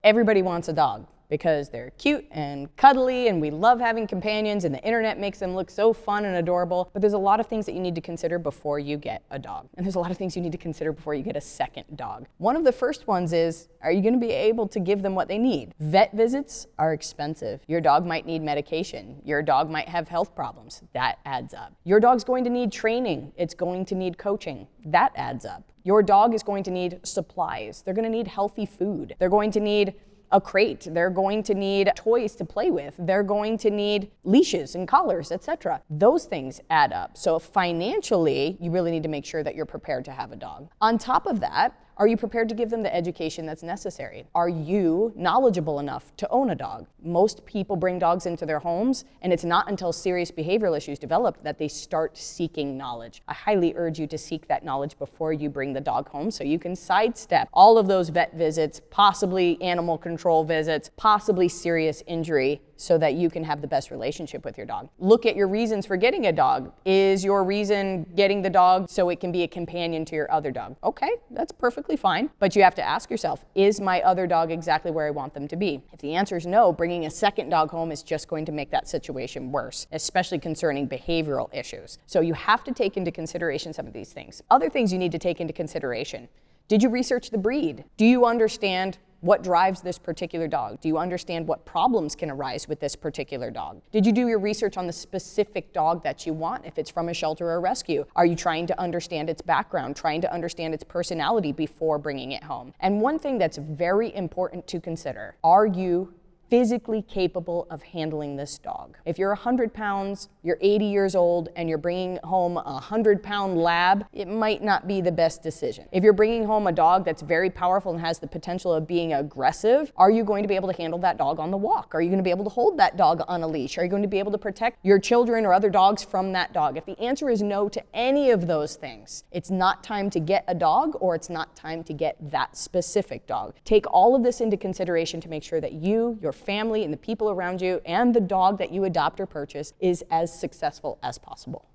Everybody wants a dog because they're cute and cuddly and we love having companions and the internet makes them look so fun and adorable. But there's a lot of things that you need to consider before you get a dog. And there's a lot of things you need to consider before you get a second dog. One of the first ones is, are you going to be able to give them what they need? Vet visits are expensive. Your dog might need medication. Your dog might have health problems. That adds up. Your dog's going to need training. It's going to need coaching. That adds up. Your dog is going to need supplies. They're going to need healthy food. They're going to need a crate. They're going to need toys to play with. They're going to need leashes and collars, etc. Those things add up. So financially, you really need to make sure that you're prepared to have a dog. On top of that, are you prepared to give them the education that's necessary? Are you knowledgeable enough to own a dog? Most people bring dogs into their homes, and it's not until serious behavioral issues develop that they start seeking knowledge. I highly urge you to seek that knowledge before you bring the dog home so you can sidestep all of those vet visits, possibly animal control visits, possibly serious injury, so that you can have the best relationship with your dog. Look at your reasons for getting a dog. Is your reason getting the dog so it can be a companion to your other dog? Okay, that's perfectly fine. But you have to ask yourself, is my other dog exactly where I want them to be? If the answer is no, bringing a second dog home is just going to make that situation worse, especially concerning behavioral issues. So you have to take into consideration some of these things. Other things you need to take into consideration. Did you research the breed? Do you understand what drives this particular dog? Do you understand what problems can arise with this particular dog? Did you do your research on the specific dog that you want, if it's from a shelter or a rescue? Are you trying to understand its background, trying to understand its personality before bringing it home? And one thing that's very important to consider, are you physically capable of handling this dog? If you're 100 pounds, you're 80 years old, and you're bringing home a 100-pound lab, it might not be the best decision. If you're bringing home a dog that's very powerful and has the potential of being aggressive, are you going to be able to handle that dog on the walk? Are you going to be able to hold that dog on a leash? Are you going to be able to protect your children or other dogs from that dog? If the answer is no to any of those things, it's not time to get a dog, or it's not time to get that specific dog. Take all of this into consideration to make sure that you, your family, and the people around you, and the dog that you adopt or purchase is as successful as possible.